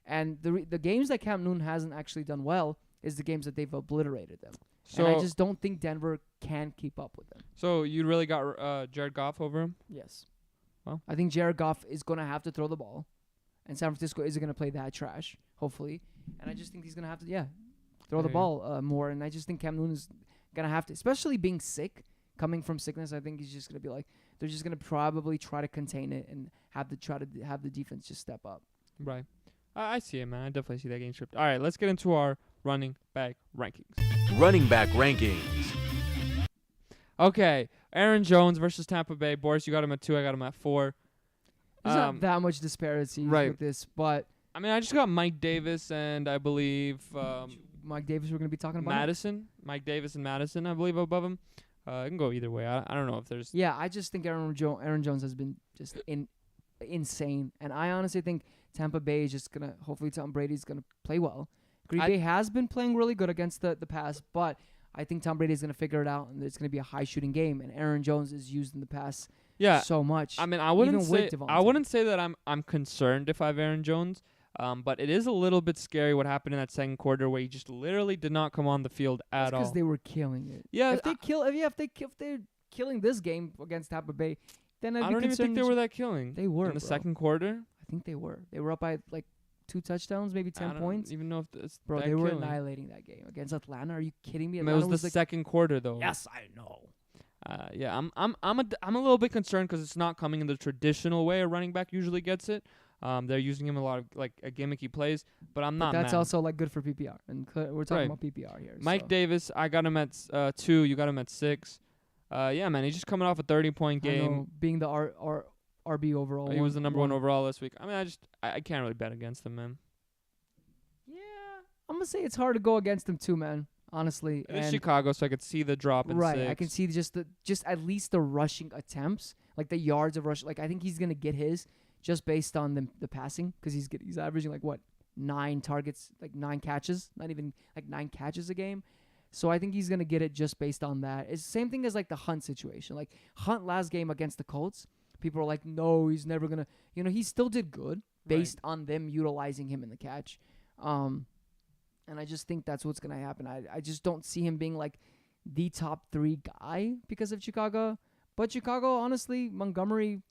And the games that Cam Newton hasn't actually done well is the games that they've obliterated them. So and I just don't think Denver can keep up with them. So you really got Jared Goff over him? Yes. Well, I think Jared Goff is going to have to throw the ball. And San Francisco isn't going to play that trash, hopefully. And I just think he's going to have to, throw the ball more. And I just think Cam Newton is going to have to, especially being sick, coming from sickness, I think he's just going to be like, they're just going to probably try to contain it and have the defense just step up. Right. I see it, man. I definitely see that game script. All right, let's get into our running back rankings. Running back rankings. Okay, Aaron Jones versus Tampa Bay. Boris, you got him at 2. I got him at 4. There's not that much disparity with this, but I mean, I just got Mike Davis and I believe Mike Davis we're going to be talking about? Madison. Mike Davis and Madison, I believe, above him. It can go either way. I don't know if there's... Yeah, I just think Aaron Jones has been just insane. And I honestly think Tampa Bay is just going to... Hopefully Tom Brady's going to play well. Green Bay has been playing really good against the pass, but I think Tom Brady is going to figure it out, and it's going to be a high-shooting game. And Aaron Jones is used in the pass so much. I mean, I wouldn't say that I'm concerned if I have Aaron Jones. But it is a little bit scary what happened in that second quarter where he just literally did not come on the field at all. Because they were killing it. Yeah, if they're killing this game against Tampa Bay, then I don't even think they were that killing. They were in the second quarter. I think they were. They were up by like 2 touchdowns, maybe 10 points. I don't even know if it's bro. They were annihilating that game against Atlanta. Are you kidding me? I mean, it was the second quarter though. Yes, I know. Yeah, I'm a little bit concerned because it's not coming in the traditional way a running back usually gets it. They're using him a lot of like gimmicky plays, but I'm not. That's also like good for PPR, and we're talking about PPR here. Mike Davis, I got him at 2. You got him at 6. Yeah, man, he's just coming off a 30-point game. I know, being the RB overall. He was the number 1 overall this week. I mean, I can't really bet against him, man. Yeah, I'm gonna say it's hard to go against him too, man. Honestly, it's Chicago, so I could see the drop in 6. I can see just at least the rushing attempts, like the yards of rush. Like I think he's gonna get his. Just based on the passing, because he's averaging like 9 targets, like 9 catches, not even like 9 catches a game. So I think he's gonna get it just based on that. It's the same thing as like the Hunt situation. Like Hunt last game against the Colts, people are like, no, he's never gonna. He still did good based on them utilizing him in the catch. And I just think that's what's gonna happen. I just don't see him being like the top 3 guy because of Chicago. But Chicago, honestly, Montgomery.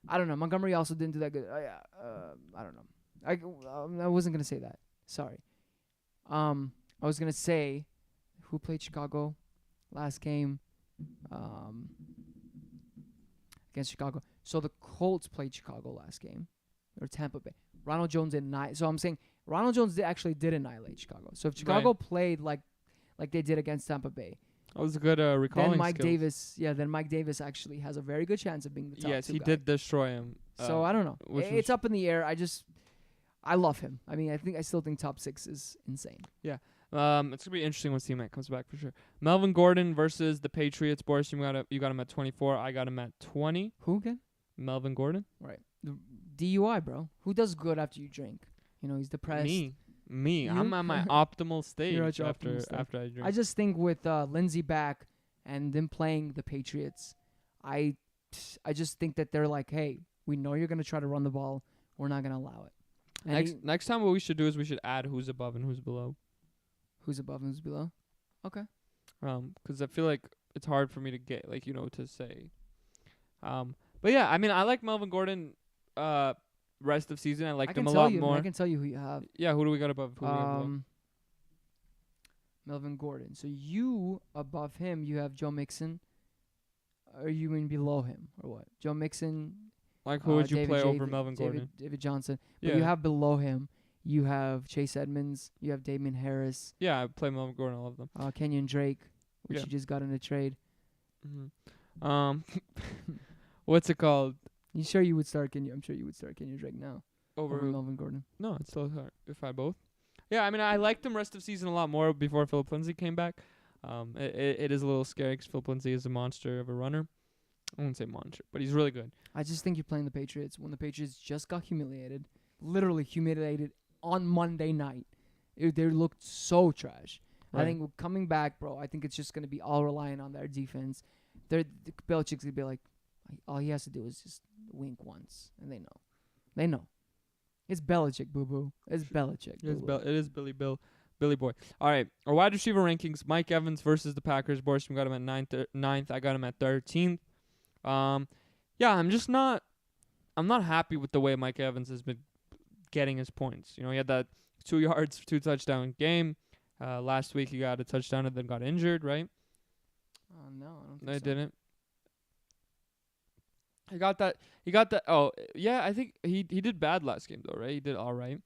I don't know. Montgomery also didn't do that good. I don't know. I wasn't gonna say that. Sorry. I was gonna say, who played Chicago last game? Against Chicago. So the Colts played Chicago last game, or Tampa Bay. Ronald Jones did not. So I'm saying Ronald Jones actually did annihilate Chicago. So if Chicago played like they did against Tampa Bay. That was a good recalling. Then Mike Davis actually has a very good chance of being the top 2 Yes, he guy. did destroy him. So I don't know. It's up in the air. I love him. I mean, I still think top 6 is insane. Yeah. It's gonna be interesting when C-Mac comes back for sure. Melvin Gordon versus the Patriots. Boris, you got him at 24. I got him at 20. Who again? Melvin Gordon. Right. The DUI, bro. Who does good after you drink? You know, he's depressed. Me. You? I'm at my optimal stage You're at your optimal stage. after I drink. I just think with Lindsey back and them playing the Patriots, I just think that they're like, hey, we know you're gonna try to run the ball. We're not gonna allow it. And Next time, what we should do is we should add who's above and who's below. who's above and who's below? Okay. 'Cause I feel like it's hard for me to get to say. But yeah, I mean, I like Melvin Gordon. Rest of season, I liked him a lot more. I can tell you who you have. Yeah, who do we got above? Who do we got below? Melvin Gordon. So you above him, you have Joe Mixon. Or you mean below him, or what? Joe Mixon. Like, who would you David play J- over Melvin Gordon? David Johnson. But Yeah. you have below him, you have Chase Edmonds, you have Damian Harris, Yeah, I play Melvin Gordon, all of them. Kenyon Drake, which Yeah. you just got in a trade. What's it called? You sure you would start Kenyon? I'm sure you would start Kenyon Drake now Over Melvin Gordon. No, it's still hard if I both. Yeah, I mean, I liked him rest of season a lot more before Philip Lindsay came back. It is a little scary because Philip Lindsay is a monster of a runner. I wouldn't say monster, but he's really good. I just think you're playing the Patriots when the Patriots just got humiliated, literally humiliated on Monday night. They looked so trash. Right. I think coming back, bro, I think it's just going to be all relying on their defense. Belichick's going to be like, all he has to do is just wink once, and they know. They know. It's Belichick, boo-boo. It's Belichick. It is Billy Boy. All right, our wide receiver rankings, Mike Evans versus the Packers. Borsham got him at ninth. I got him at 13th. Yeah, I'm not happy with the way Mike Evans has been getting his points. You know, he had that 2 yards, 2 touchdown game. Last week he got a touchdown and then got injured, right? No, I don't think No, he so. didn't. He got that. Oh, yeah, I think he did bad last game though, right? He did all right.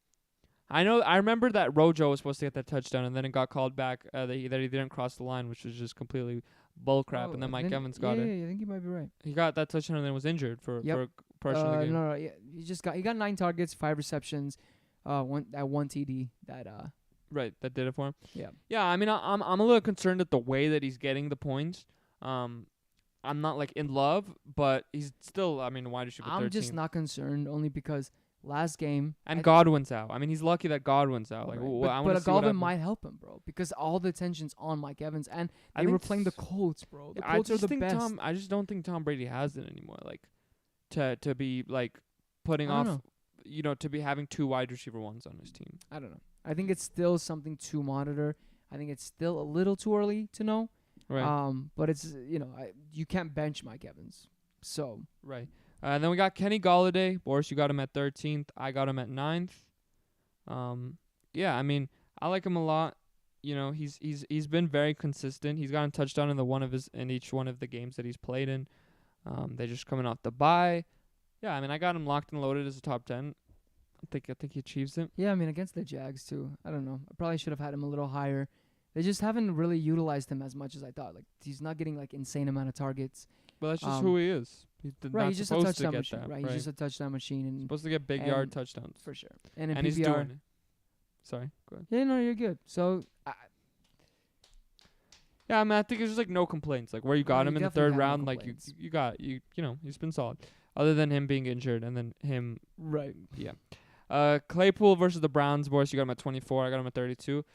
I remember that Rojo was supposed to get that touchdown and then it got called back that he didn't cross the line, which was just completely bull crap. And then Mike Evans got it. Yeah, I think you might be right. He got that touchdown and then was injured for a portion of the game. No, yeah, he got 9 targets, 5 receptions, one TD that Right, that did it for him. Yeah. Yeah, I mean, I'm a little concerned at the way that he's getting the points. I'm not like in love, but he's still, I mean, wide receiver 13. I'm just not concerned only because last game And Godwin's out. I mean, he's lucky that Godwin's out. Like, right. But Godwin might help him, bro, because all the attention's on Mike Evans, and they were playing the Colts, bro. The Colts are the best. I just don't think Tom Brady has it anymore. Like, to be like putting off, to be having 2 wide receiver ones on his team. I don't know. I think it's still something to monitor. I think it's still a little too early to know. Right. But it's you can't bench Mike Evans. So right. And then we got Kenny Golladay. Boris, you got him at 13th. I got him at 9th. Yeah, I mean, I like him a lot. You know, he's been very consistent. He's gotten a touchdown in each one of the games that he's played in. They're just coming off the bye. Yeah, I mean, I got him locked and loaded as a top 10. I think he achieves it. Yeah, I mean, against the Jags too. I don't know. I probably should have had him a little higher. They just haven't really utilized him as much as I thought. Like, he's not getting like insane amount of targets. But that's just who he is. He's He's just a touchdown machine. Right, he's just a touchdown machine, and supposed to get big yard touchdowns for sure. And in and PPR, he's doing it. Sorry, go ahead. Yeah, no, you're good. So, yeah, I mean, I think it's just like no complaints. Like where you got him in the 3rd round, like complaints. you know, he's been solid. Other than him being injured and then him, right? Yeah. Claypool versus the Browns, boys. You got him at 24. I got him at 32.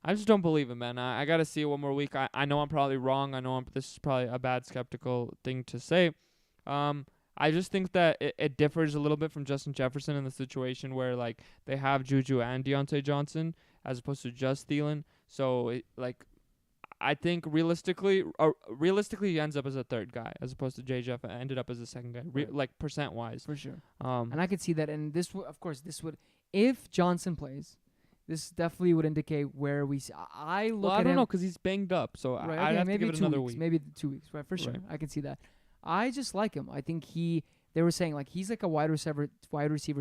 I just don't believe him, man. I got to see it one more week. I know I'm probably wrong. I know this is probably a bad skeptical thing to say. I just think that it differs a little bit from Justin Jefferson in the situation where, like, they have Juju and Deontay Johnson as opposed to just Thielen. So, I think realistically he ends up as a 3rd guy as opposed to J. Jeff ended up as a 2nd guy, Right. like percent-wise. For sure. And I could see that. And this would, if Johnson plays, this definitely would indicate where we see. I don't know because he's banged up, so right, I'd have to give it another weeks, week. Maybe 2 weeks, right? For sure, Right. I can see that. I just like him. I think they were saying like he's like a wide receiver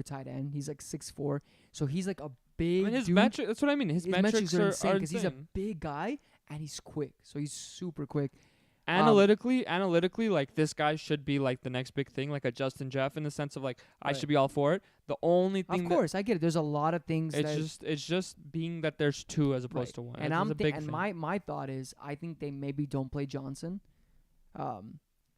tight end. He's like 6'4", so he's like a big. His dude. metrics. That's what I mean. His metrics are insane because he's a big guy and he's quick. So he's super quick. Analytically, like this guy should be like the next big thing, like a Justin Jeff in the sense of like I should be all for it. The only thing, of course, I get it. There's a lot of things. It's just being that there's 2 as opposed to 1. And my thought is I think they maybe don't play Johnson,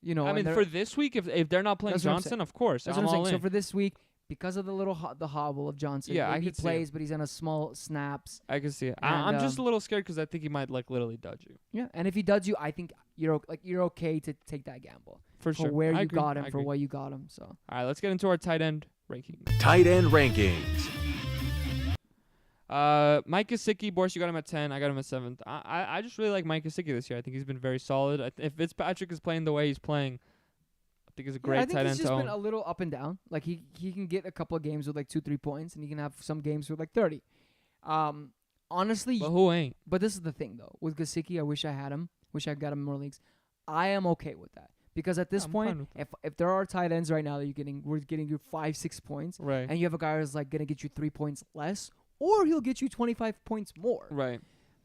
You know, I mean, for this week, if they're not playing That's what I'm Johnson, of course, that's I'm what I'm all saying. in. So for this week, because of the little the hobble of Johnson, Yeah, I maybe he could see plays, but he's on a small snaps. I can see it. And, I'm just a little scared because I think he might like literally dodge you. Yeah, and if he does you, I think you're okay to take that gamble For sure. where I you agree. got him I for agree. what you got him. So All right, let's get into our tight end ranking. Tight end rankings. Mike Gesicki, Boris, you got him at 10. I got him at 7th. I just really like Mike Gesicki this year. I think he's been very solid. If Fitzpatrick is playing the way he's playing, I think he's a great I think tight he's end just to been own. a little up and down. Like he can get a couple of games with like 2-3 points, and he can have some games with like 30. Honestly, But who ain't? but this is the thing though. With Gesicki, I wish I had him. Wish I got him in more leagues. I am okay with that because at this I'm fine point, with if there are tight ends right now that we're getting you 5-6 points, Right. and you have a guy who's like gonna get you 3 points less, or he'll get you 25 points more. Right.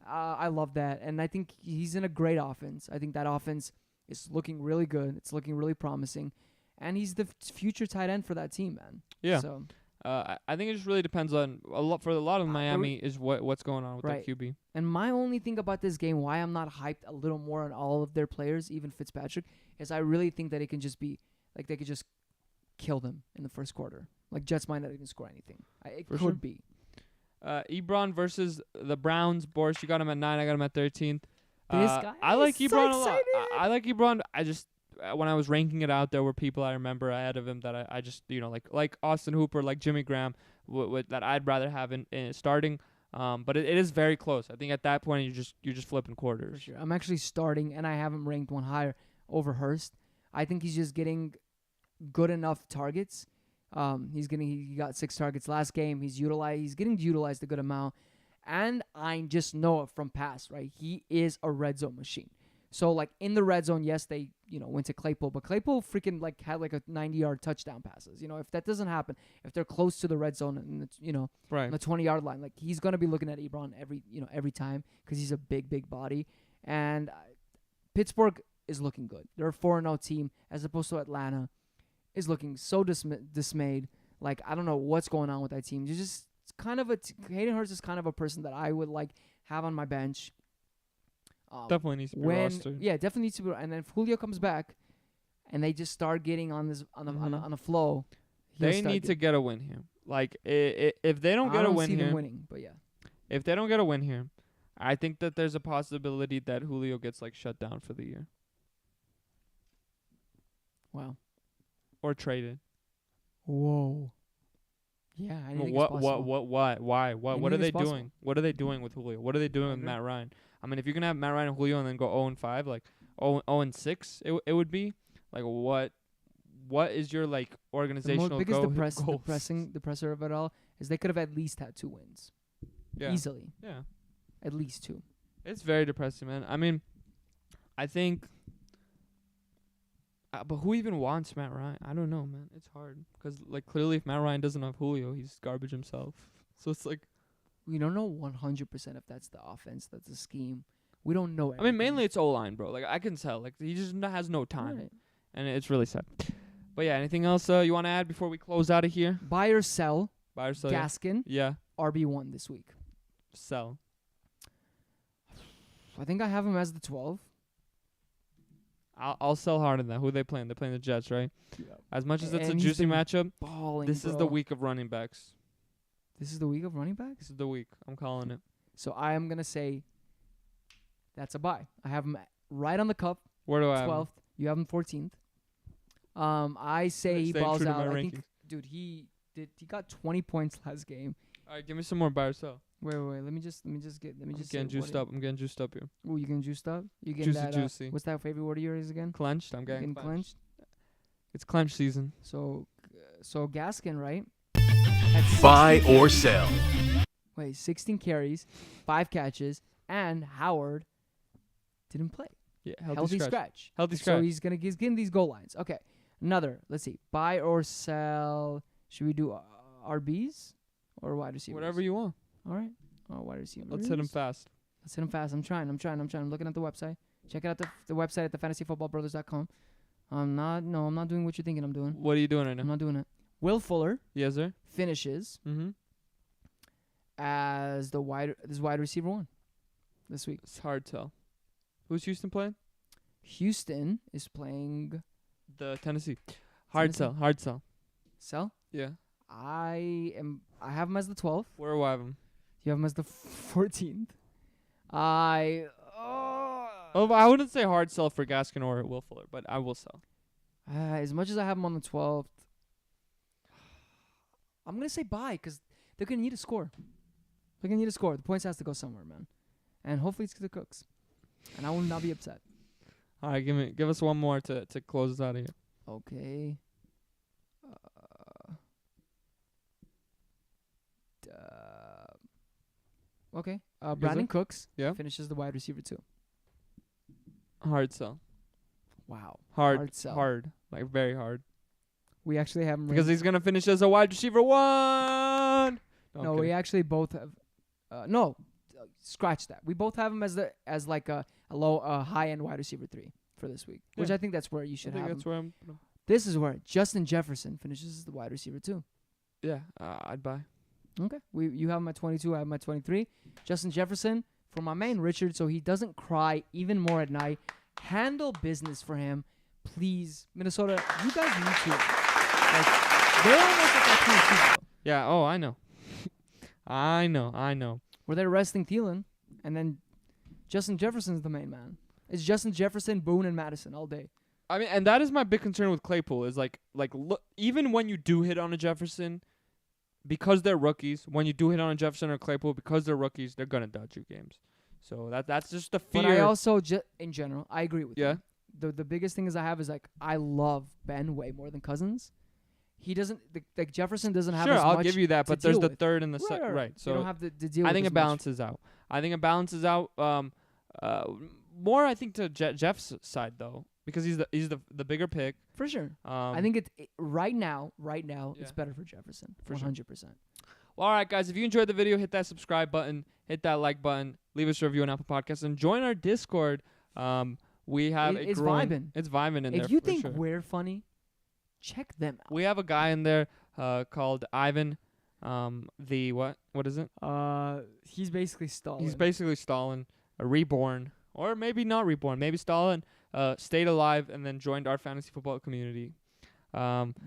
I love that, and I think he's in a great offense. I think that offense is looking really good. It's looking really promising, and he's the future tight end for that team, man. Yeah. So I think it just really depends on a lot. For a lot of Miami, is what's going on with Right. their QB. and my only thing about this game, why I'm not hyped a little more on all of their players, even Fitzpatrick, is I really think that it can just be like they could just kill them in the first quarter. Like Jets might not even score anything. It For could sure. be. Ebron versus the Browns. Boris, you got him at 9. I got him at 13th. This guy I like is so Ebron a lot. excited. I like Ebron. I just when I was ranking it out, there were people I remember ahead of him that I just like Austin Hooper, like Jimmy Graham, that I'd rather have in starting. But it is very close. I think at that point you're just flipping For quarters. sure. I'm actually starting, and I have him ranked one higher over Hurst. I think he's just getting good enough targets. He got 6 targets last game. He's getting utilized a good amount, and I just know it from past, right? He is a red zone machine. So like in the red zone, yes, they went to Claypool, but Claypool freaking like had like a 90-yard touchdown passes. If that doesn't happen, if they're close to the red zone and on Right. the 20-yard line, like he's gonna be looking at Ebron every time because he's a big body. And Pittsburgh is looking good. They're a 4-0 team as opposed to Atlanta is looking so dismayed. Like I don't know what's going on with that team. It's kind of Hayden Hurst is kind of a person that I would like have on my bench. Definitely needs to be rostered. Yeah, definitely needs to be. And then if Julio comes back, and they just start getting on a flow, They need to get a win here. Like if they don't get a win see here, them winning, but yeah. if they don't get a win here, I think that there's a possibility that Julio gets like shut down for the year Wow. or traded. Whoa. Yeah, I didn't think What? it's possible. Why? What are Anything they is possible. doing? What are they doing with Julio? What are they doing with agree. Matt Ryan? I mean, if you're gonna have Matt Ryan and Julio and then go 0-5, like 0-6, it would be like what is your like The organizational biggest goals? depressor of it all is they could have at least had 2 wins. Yeah. Easily. Yeah. At least 2. It's very depressing, man. I mean, I think, but who even wants Matt Ryan? I don't know, man. It's hard because, like, clearly, if Matt Ryan doesn't have Julio, he's garbage himself. So it's like, We don't know 100% if that's the offense, that's the scheme. We don't know. I mean, mainly it's O-line, bro. Like, I can tell. Like, he just has no time, Right. and it's really sad. But yeah, anything else you want to add before we close out of here? Buy or sell Buy or sell? Gaskin, Yeah, RB1 this week. sell. I think I have him as the 12. I'll sell hard on that. Who are they playing? They're playing the Jets, right? As much as it's a And he's juicy been matchup, Balling, this is the week of running backs. This is the week of running backs? This is the week. I'm calling it. So I am going to say that's a buy. I have him right on the cup, Where do I have him? 12th. You have him 14th. I say he Staying balls true to out. my I think, rankings. dude, he got 20 points last game. All right, give me some more buy or sell. Wait. Let me just I'm say getting juiced up. I'm getting juiced up here. Oh, you getting juiced up? You getting Juicy, that? juicy. What's that favorite word of yours again? Clenched. I'm getting Getting clenched. clenched. It's clench season. So Gaskin, right? Buy or sell. Wait, 16 carries, 5 catches, and Howard didn't play. Yeah, Healthy scratch. Healthy So scratch. he's getting these goal lines. Okay. Another. Let's see. Buy or sell. Should we do RBs or wide receivers? Whatever you want. All right. Oh, wide receivers. Let's hit him fast. Let's hit him fast. I'm trying. I'm looking at the website. Check out the website at thefantasyfootballbrothers.com. I'm not doing what you're thinking I'm doing. What are you doing right I'm now? not doing it. Will Fuller Yes, sir. finishes Mm-hmm. as wide receiver 1 this week. It's hard to tell. Who's Houston playing? Houston is playing The Tennessee. Hard Tennessee? sell. Hard sell. Sell. Yeah. I have them as the 12th. Where do I have him? You have them as the 14th. Oh, I wouldn't say hard sell for Gaskin or Will Fuller, but I will sell. As much as I have them on the 12th, I'm going to say buy because they're going to need a score. They're going to need a score. The points has to go somewhere, man. And hopefully it's to the Cooks. And I will not be upset. All right, give us one more to close us out of here. Okay. Okay. Brandon Cooks finishes the wide receiver 2. Hard sell. Wow. Hard sell. Hard. Like very hard. We actually have him Because he's going to finish as a wide receiver 1. No, we actually both have. No, scratch that. We both have him as like a low, high end wide receiver 3 for this week, which I think that's where you should have him. Where I'm. This is where Justin Jefferson finishes as the wide receiver 2. Yeah, I'd buy. Okay, you have him at 22. I have him at 23. Justin Jefferson for my man Richard, so he doesn't cry even more at night. Handle business for him, please, Minnesota. You guys need to. Like, they're almost at that 22. Yeah. Oh, I know. I know. Where they're resting Thielen, and then Justin Jefferson's the main man. It's Justin Jefferson, Boone, and Madison all day. I mean, and that is my big concern with Claypool is like look, even when you do hit on a Jefferson, because they're rookies, when you do hit on a Jefferson or Claypool, because they're rookies, they're gonna dodge you games. So that's just the fear. But I also in general, I agree with you. Yeah. The biggest thing is I love Ben way more than Cousins. He doesn't like Jefferson doesn't have. Sure, as I'll much give you that, to but there's deal the with. third and the Right. So you don't have to deal. I with think as it much. balances out. I think it balances out. More I think to Jeff's side though, because he's the bigger pick for sure. I think it right now it's better for Jefferson. For 100%. Well, all right, guys. If you enjoyed the video, hit that subscribe button, hit that like button, leave us a review on Apple Podcasts, and join our Discord. We have it's growing, vibing. It's vibing in there. If you for think sure. we're funny, check them out. We have a guy in there called Ivan. What is it? He's basically Stalin. He's basically Stalin, reborn, or maybe not reborn. Maybe Stalin stayed alive and then joined our fantasy football community.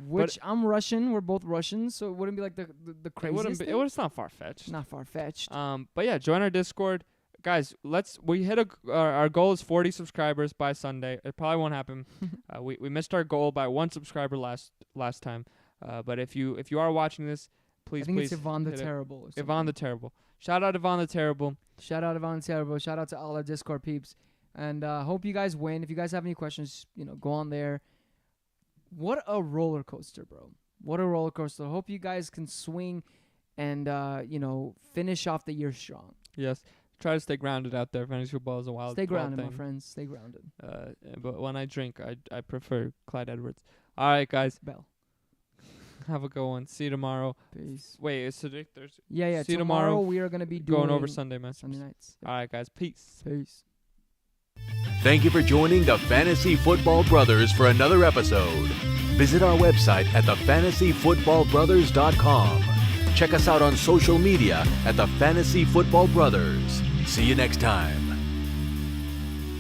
Which I'm Russian. We're both Russians, so it wouldn't be like the craziest thing. It's not far fetched. Not far fetched. But yeah, join our Discord, guys. We hit our goal is 40 subscribers by Sunday. It probably won't happen. We missed our goal by 1 subscriber last time. But if you are watching this, please. I think it's Yvonne the Terrible. Yvonne the Terrible. Shout out Yvonne the Terrible. Shout out Yvonne the Terrible. Shout out to all our Discord peeps. And hope you guys win. If you guys have any questions, go on there. What a roller coaster, bro. What a roller coaster. Hope you guys can swing and, finish off the year strong. Yes. Try to stay grounded out there. Fantasy football is a wild Stay grounded, thing. my friends. Stay grounded. But when I drink, I prefer Clyde Edwards. All right, guys. Bell. Have a good one. See you tomorrow. Peace. Wait, it's today Thursday. Yeah. See you tomorrow we are going to be going over Sunday matches. Sunday nights. All right, guys. Peace. Thank you for joining the Fantasy Football Brothers for another episode. Visit our website at thefantasyfootballbrothers.com. Check us out on social media at the Fantasy Football Brothers. See you next time.